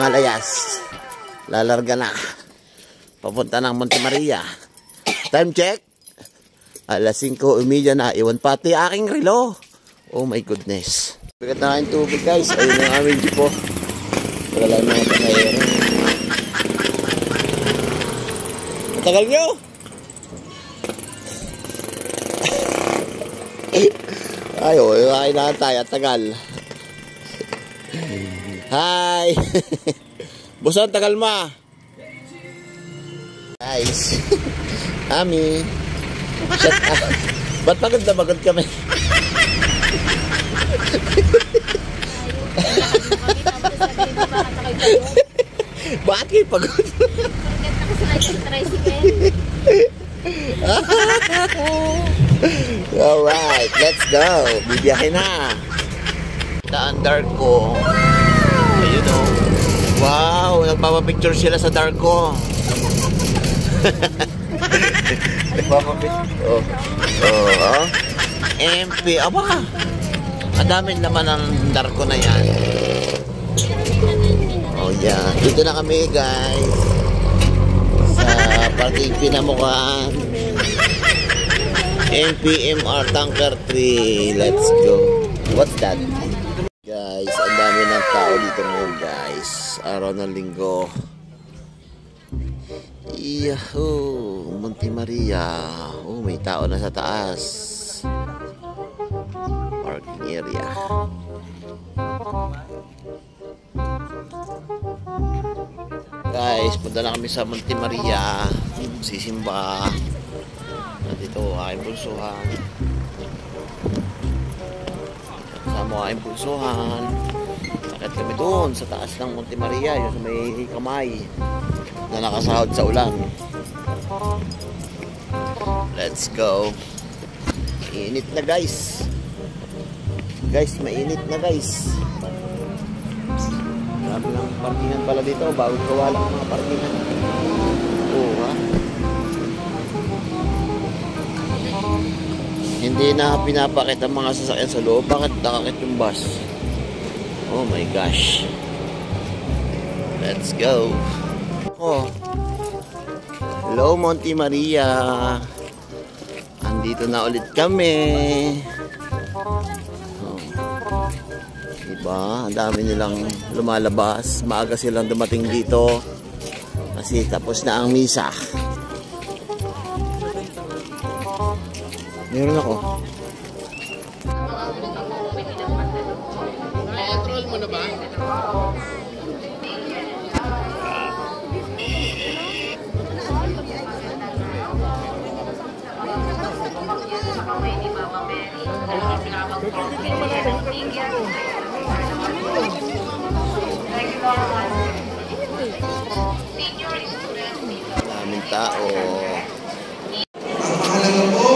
Himalayas. Lalarga na. Papunta ng Monte Maria. Time check. Alas 5:30 na. Iwan pati aking relo. Oh my goodness. Bigat na kain tubig guys. Ayun ang aming jeep po. Wala lang mga pasahero. Matagal nyo. Ay, oh, kailangan tayo. Tagal. Hi. Busan, tagal ma. Guys. Ami. Shut up. Ba't pagod na pagod kami? Bakit kayo pagod? Alright, let's go. Bibiyahe na. Daan dark ko. Ayun o. Wow, nagpapapicture sila sa dark ko. Nagpapapicture. Oh. MP. Aba. Ang daming naman ang dark ko na yan. Oh yan. Dito na kami guys. Sa parking Pinamukhaan. MPMR Tanker 3. Let's go. What's that? Guys, ang dami ng tao dito ngayon guys. Araw ng linggo. Yahoo! Monte Maria. Oh, may tao na sa taas. Parking area. Guys, punta na kami sa Monte Maria. Sisimba. Dito aking pulsuhan. Kasama aking pulsuhan. Akit kami doon sa taas ng Monte Maria, yung sa may kamay na nakasahod sa ulan. Let's go. Init na guys. Guys, mainit na guys. Marami ng parkingan pala dito. Bago gawa lang mga parkingan. Oo ha. Hindi na pinapakit ang mga sasakyan sa loob. Bakit nakakit yung bus? Oh my gosh. Let's go. Oh. Hello Monte Maria. Andito na ulit kami. Oh. Diba? Ang dami nilang lumalabas. Maaga silang dumating dito. Kasi tapos na ang misa. Meron ako. Na-enroll mo na ba? Maraming tao. Ang mahalaga po,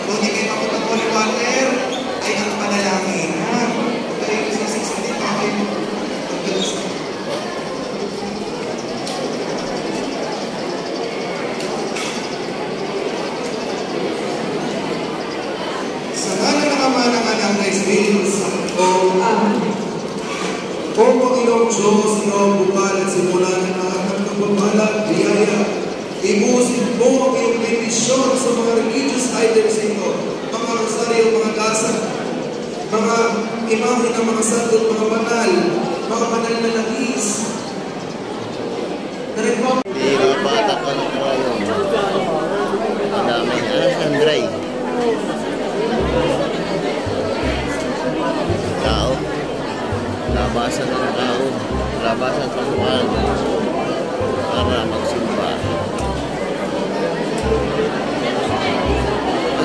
kung hindi kayo mapunta po ni water, ay ang panalangin. Huwag kayo sasaksakin pa kayo. Sa ngalan ng Ama ng Anak na Espiritu Santo, Amen. O Panginoong Diyos, ikaw bukal at simulan ng lahat ng pagpapala, biyaya. Ibusin mo ang iyong bendisyon sa mga religious items ito, mga rosaryo, mga gasa, mga imahe ng mga santo, mga banal na langis. Hindi mga bata ka na ngayon. Ang dami na Andray. Tao. Labasan ng tao. Labasan ng pasukan. Para magsimba.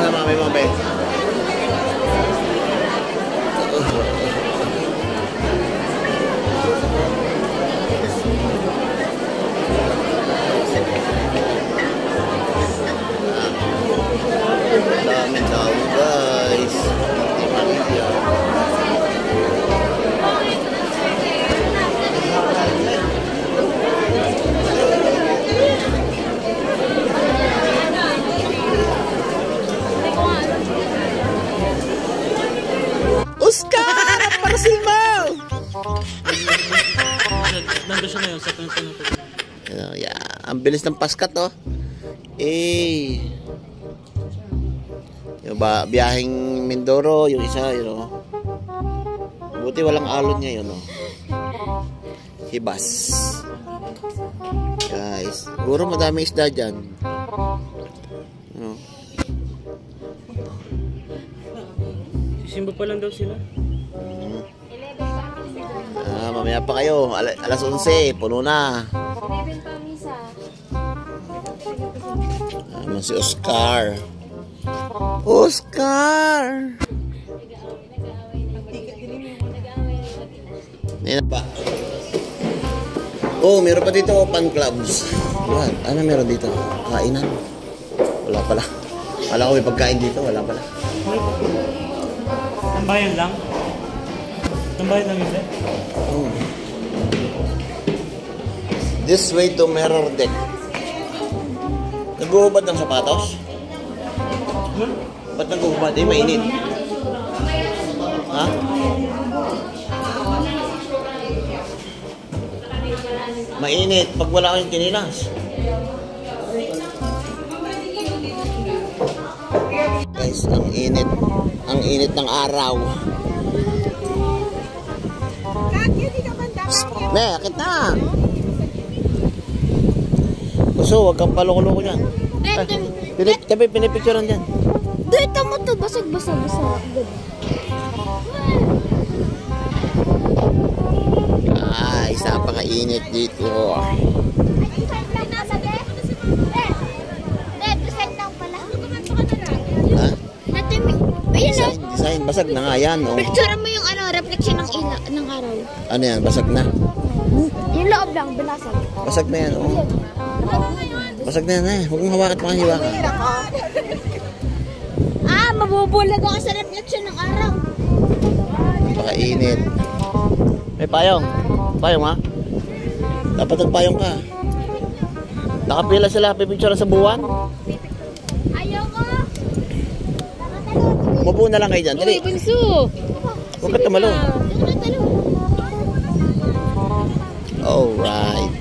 Ano mami mo be? Daming tao guys. Nandun siya ngayon sa pinuntahan ko. Yeah. Ang bilis ng paskat, oh. Eh. Yung ba, biyaheng Mindoro, yung isa, yun, oh. Buti walang alon ngayon, oh. Hibas. Guys, siguro madami isda dyan. Sisimba pa lang daw sila. Mamaya pa kayo. Alas 11, puno na. 11 pa misa. Naman si Oscar. Oscar! Nina pa. Oh, meron pa dito fan clubs. What? Ano meron dito? Kainan? Wala pala. Wala ko may pagkain dito. Wala pala. Tambayan lang? Tambayan lang yun, eh? Oh. This way to mirror deck. Nag-uubad ng sapatos? Ba't nag-uubad? Eh, mainit. Ha? Mainit pag wala kayong kinilas. Guys, ang init. Ang init ng araw. Ne, akit na. Gusto, huwag kang paloko-loko dyan. Pinipicturean dyan. Dito mo to, basag-basag. Isa pa nga init dito. Ha? Design. Basag na nga yan. Oh. Picture mo yung reflection ng araw. Ano yan? Basag na? Yung loob lang, binasag. Basag na yan. Oh. Basag na yan eh. Huwag mong hawakan pa hiwakan. Mabubulag ako sa reflection ng araw. Napakainit. May payong. Payong ha? Dapat nagpayong ka. Nakapila sila. Pipicture sa buwan. Ayoko. Umupo na lang kayo dyan. Dali. Bunso. Huwag ka tumalo. Alright.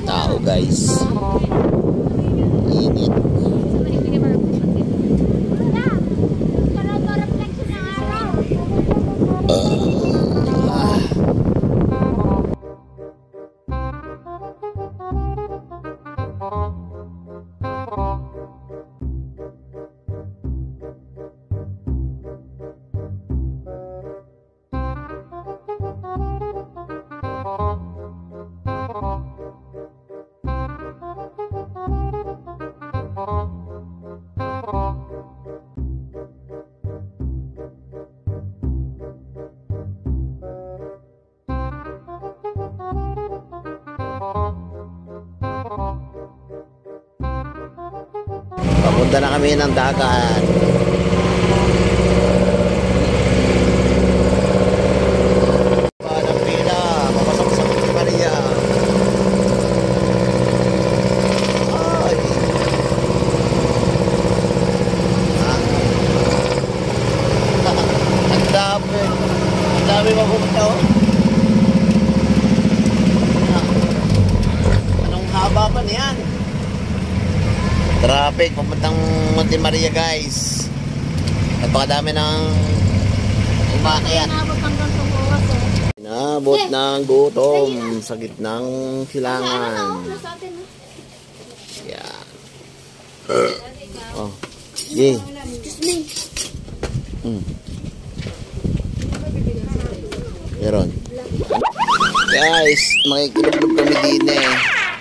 Tao guys. Init. Papunta na kami ng dagat. Parang pila, papasok sa Monte Maria. Ay. Ang dami mapupunta, oh. Anong haba pa niyan? Traffic papuntang Monte Maria guys. Napakadami ng umakyat. Inabot ng gutom sa gitnang silangan. Yeah. Oh. Yeah. Meron. Guys, makikilublog kami din eh.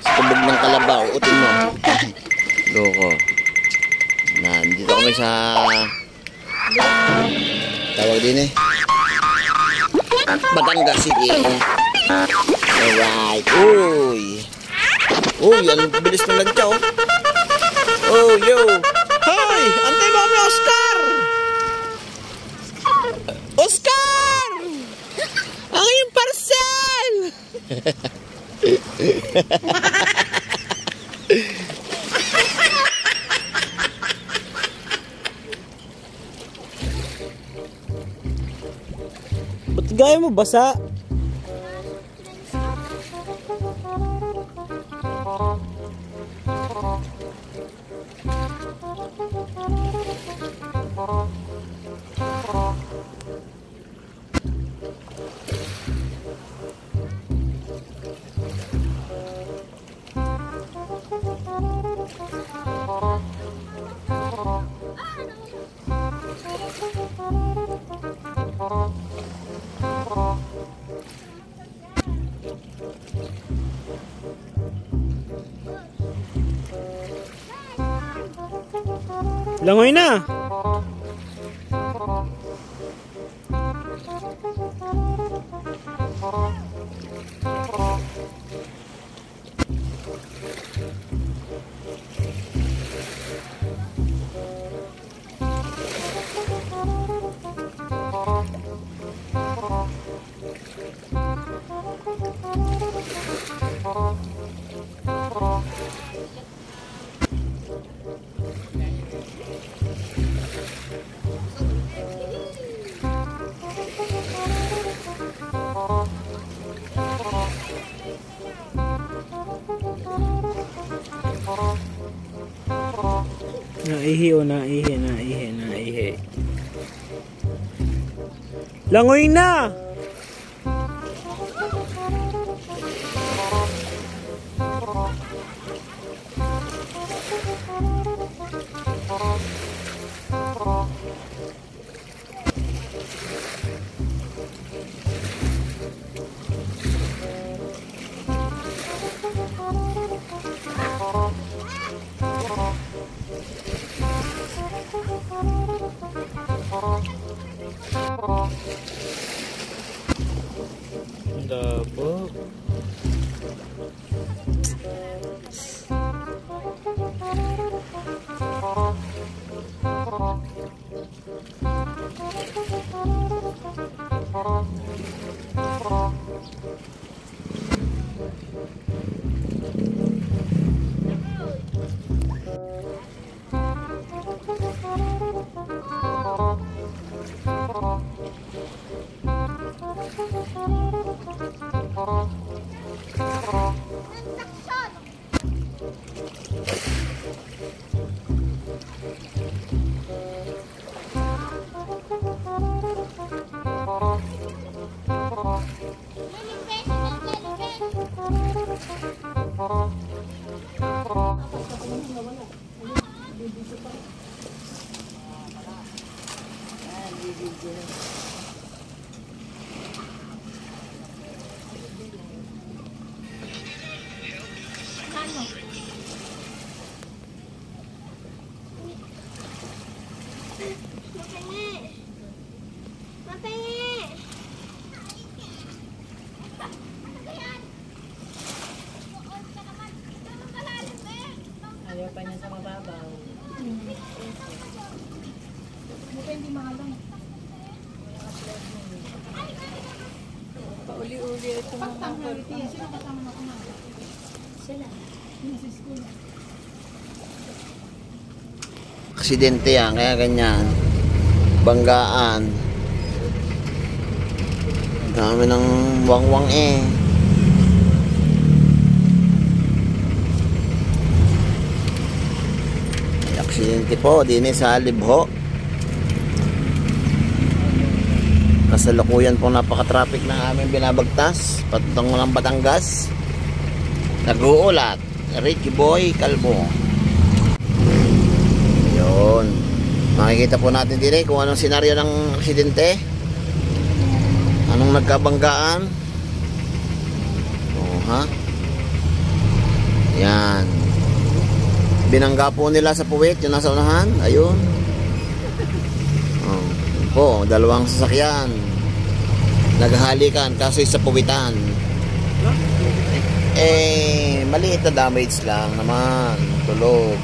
Sa tubog ng kalabaw. Utin mo. Loko. Nandito kami sa tawag din eh Batangas City. Alright. Uy, ang bilis ng lantya, oh. Oh, yo. Hoy, antay mo kami, Oscar. Oscar, ang iyong parcel. Ba't gaya mo basa? Langoy na. Naihi o naihi. Langoy na! Dabo. Ayaw pa niya sa mababaw. Hindi mahalang. Pauli-uli ito mga kapatid. Sino kasama na kumain? Sila. Nasa school. Aksidente yan, kaya ganyan. Banggaan. Dami ng wangwang eh. May aksidente po, din sa Libho. Kasalukuyan po napaka-traffic na aming binabagtas patutong ng Batangas. Nag-uulat Ricky Boy Calvo. Yun, makikita po natin din kung anong senaryo ng aksidente, anong nagkabanggaan. Ha? Yan, binangga po nila sa puwit yung nasa unahan. Ayun po, dalawang sasakyan naghahalikan kaso sa puwitan. Maliit na damage lang naman, tulog.